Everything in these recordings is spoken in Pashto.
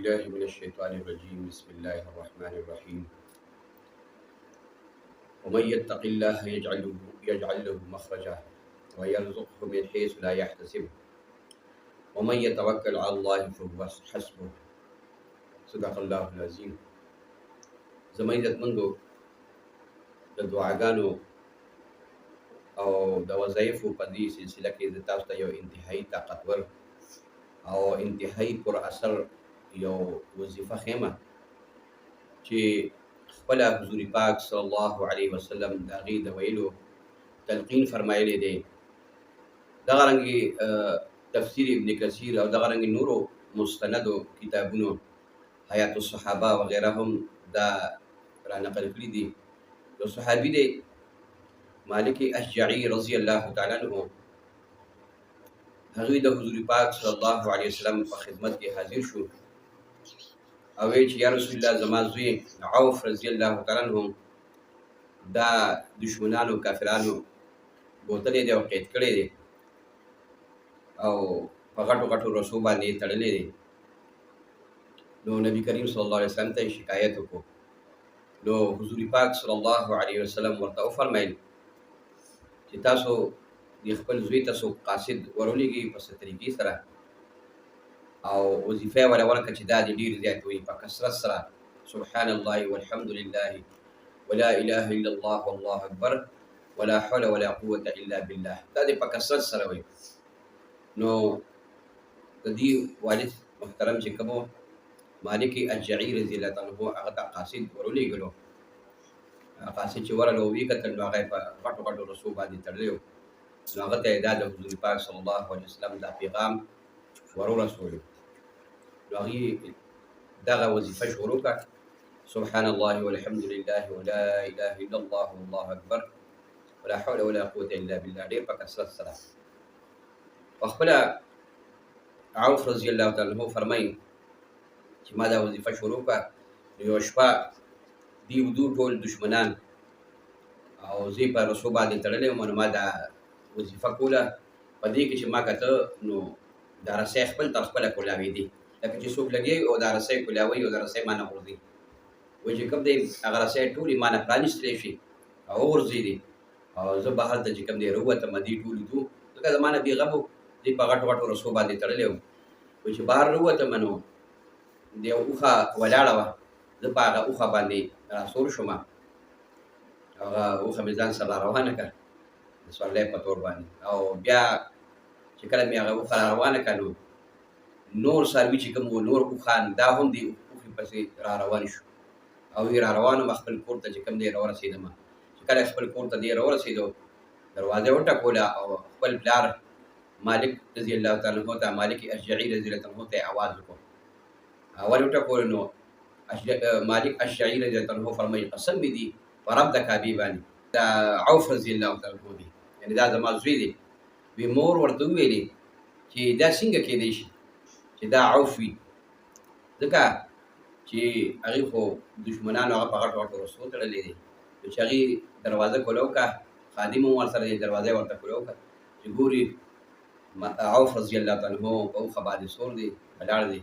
بالله من الشيطان الرجيم بسم الله الرحمن الرحيم ومن يتق الله يجعل له مخرجا ويرزقه من حيث لا يحتسب ومن يتوكل على الله فهو حسبه صدق الله العظيم. زما عزتمندو د دعاګانو او د وظایفو په دې سلسله کې د تاسو ته یو انتهایی طاقتور او انتهایی پر اثر یو وظیفه خیمه چې خپل حضور پاک صلی الله علیه وسلم د هغې د ویلو تلقین فرمایلی دی. دغه رنګې تفسیر ابن کثیر او دغه رنګې نورو مستندو کتابونو حیات الصحابه وغیره هم دا را نقل کړي دي. یو صحابي دی مالک اشجعي رضی الله تعالی عنه، هغوی د حضور پاک صلی الله علیه وسلم په خدمت کې حاضر شو او وی چې یا رسول الله زما زوی عوف رضی الله تعالی عنه دا دشمنانو کافرانو بوتلې دی او قید کړی دی او په غټو غټو رسو باندې تړلی دی. نو نبی کریم صلی الله علیه وسلم ته شکایت وکړو. نو حضور پاک صلی الله علیه وسلم ورته وفرمایل چې تاسو د خپل زوی تاسو قاصد ورولېږئ په څه طریقې سره او وظیفه یې ورته ورکړه چې دا دې ډېر زیات وي په کثرت سره سبحان الله والحمد لله ولا اله الا الله والله اکبر ولا حول ولا قوة الا بالله، دا دې په کثرت سره وي. نو د دې والد محترم چې کوم مالک اشجعي رضی الله عنه هغه ته قاصد ورولېږلو. قاصد چې ورغلو ویې کتل نو هغه یې په غټو غټو رسو باندې تړلی و. نو هغه ته یې دا د حضور پاک صلی الله علیه وسلم دا پیغام ورورسولو. نو هغې دغه وظیفه شروع کړه، سبحان الله والحمد لله ولا اله الا الله والله اکبر ولا حول ولا قوة الا بالله، ډېر په کثرت سره. په خپله عوف رضی الله تعالی عنه فرمایي چې ما دا وظیفه شروع کړه، یوه شپه دي ودو ټول دشمنان او زه په رسو باندې تړلی وم. نو ما دا وظیفه کوله، په دې کې چې ما کته نو دا رسۍ خپل تر خپله کولاوېدې، لکه چې څوک لګي او دا رسۍ کولاوي او دا رسۍ ما نه غورځي. وایي چې کوم دی هغه رسۍ ټولې ما نه پرانېستلی شي او وغورځېدې او زه بهر ته چې کوم دی راووتم. دې ټولې دو ځکه زما نه بېغم و، دې په غټو غټو رسو باندې تړلی وم. وایي چې بهر راووتم نو د یو اوښه ولاړه وه، زه په هغه اوښه باندې راسور شوم. هغه اوښه مې ځان سره روانه کړه د سورلۍ په تور باندې، او بیا چې کله مې هغه اوښه را روانه کړه نو نور څاروي چې کوم وو نور اوښان دا هم دې اوښې پسې را روان شو او وی را روان وم خپل کور ته چې کوم دی راورسېدم. چې کله خپل کور ته دی راورسېدو دروازه یې وټکوله او خپل پلار مالک رضی الله تعالی عنه ته مالک اشجعي رضی الله عنه ته آواز وکړو. اول وټکوله نو مالک اشجعي رضی الله عنه فرمایي قسم مې دي په رب د کعبې باندې دا عوف رضی الله تعالی عنه دی، یعنې دا زما زوی دی. وی مور ورته وویلې چې دا څنګه کېدی شي چې دا عوف وي، ځکه چې هغې خو دشمنانو هغه په غټو غټو رسو تړلی دی. نو چې هغې دروازه کوله وکړه، خادم هم ورسره دی، دروازه یې ورته کوله وکړه چې ګوري عوف رضی الله تعالی عنه په اوښه باندې سور دی ولاړ دی،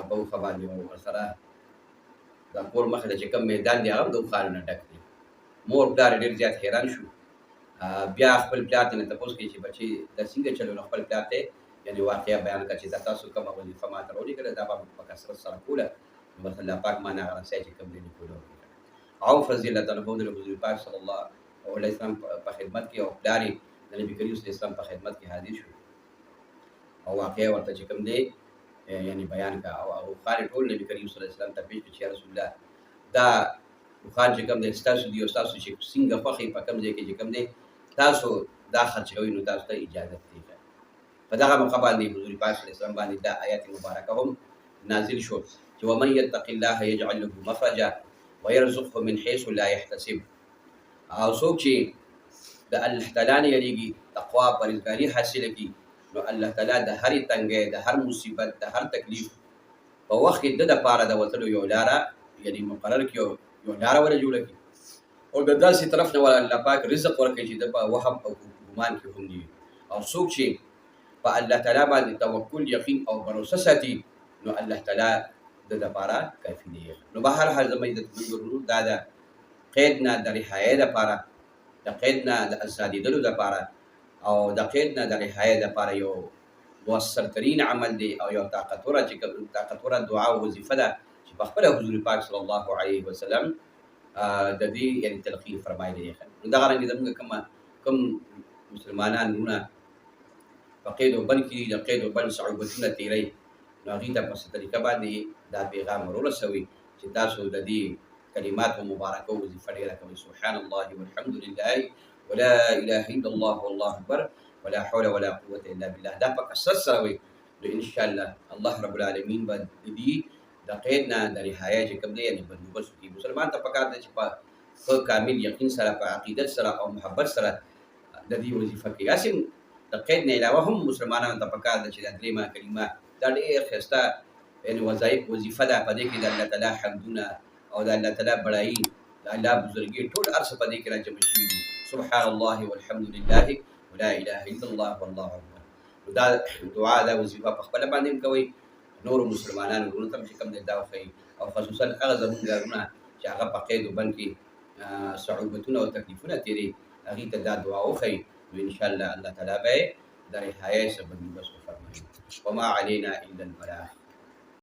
په اوښه باندې ورسره دا کور مخې ته چې کوم میدان دی هغه هم د اوښانو نه ډک دی. مور پلار ډېر زیات حیران شو. بیا خپل پلار ته نه تپوس کوي چې بچې دا څنګه چلو. نو خپل پلار ته یعنې واقعه بیان کړه چې دا تاسو کومه وظیفه ما ته راولېږله دا به په کثرت سره کوله، نو بس الله پاک ما نه هغه رسۍ چې کوم دی کوله. عوف رضی الله تعالی عنه د حضور پاک صلی الله علیه وسلم په خدمت کې او پلار یې د نبي کریم صلی الله علیه وسلم په خدمت کې حاضر شو او واقعه ورته چې کوم دی یعنی بیان کړه او اوښان یې ټول نبي کریم صلی الله علیه وسلم ته پېښ کړي چې یا رسول الله دا اوښان چې کوم دی ستاسو دي او ستاسو چې څنګه خوښ په کوم ځای کې چې کوم دی تاسو دا خرڅوئ نو تاسو ته اجازت دی. په دغه موقع باندې حضور پاک صلی الله علیه وسلم باندې دا آیات مبارکه هم نازل شو چې ومن یتق الله یجعل له مخرجا ويرزقه من حيث لا يحتسب. او څوک چې د الله تعالی نه یریږي، تقوا پرهیزګاري حاصله کړي، نو الله تعالی د هرې تنګۍ د هر مصیبت د هر تکلیف په وخت کې د دپاره د وتلو یو لاره یعنې مقرر کړي، یو لاره وله جوړه کړي او د داسې طرف نه وله الله پاک رزق ورکړي چې د په وهم او ګمان کې هم نه وي. او څوک چې په الله تعالی باندې توکل، یقین او باور ساتي، نو الله تعالی د لپاره کافي دی. نو به هر حال زموږ د ټولو دا د قید نه د رهایۍ لپاره، د قید نه د ازادېدلو لپاره او د قید نه د رهایۍ لپاره یو مؤثر ترین عمل دی او یو طاقتوره دعا او وظیفه ده چې په خپله حضور پاک صلی الله علیه وسلم د دې یعنې تلقین فرمایلی دی. نو دغه رنګې زموږ کوم مسلمانان وروڼه په قید او بند کې د قید او بند صعوبتونه تېروي، نو هغوی ته په څه طریقه باندې دا پیغام ورسوي چې تاسو د دې کلماتو مبارکه وظیفه ډېره کوئ. سبحان الله والحمد لله ولا اله الا الله والله اکبر ولا حول ولا قوة الا بالله. دا په کثرت سره وایي، نو انشاءالله الله رب العالمین به د دې د قید نه د رهایۍ چې کوم دی یعنې بندوبست وکړي. مسلمان ته پکار دی چې په ښه کامل یقین سره، په عقیدت سره او محبت سره د دې وظیفه کوي. هسې د قید نه علاوه هم مسلمانانو ته پکار ده چې دا درېیمه کلمه دا ډېر ښایسته یعنې وظیفه ده. په دې کې د الله تعالی حمدونه او د الله تعالی بړایي، د الله بزرګي ټول هر څه په دې کې راجمع شوي دي. سبحان الله والحمد لله ولا اله الا الله والله اکبر. دا دعا دا وظیفه په خپله باندې هم کوئ، نورو مسلمانانو وروڼو ته هم چې کوم دی دا وښیي، او خصوصا هغه زموږ وروڼه چې هغه په قید و بند کې صعوبتونه او تکلیفونه تېري، هغوی ته دا دعا وښیي، نو انشاءالله الله تعالی به یې د رهایۍ څخه بندوبست وفرمایي. وما علینا الا البلاغ.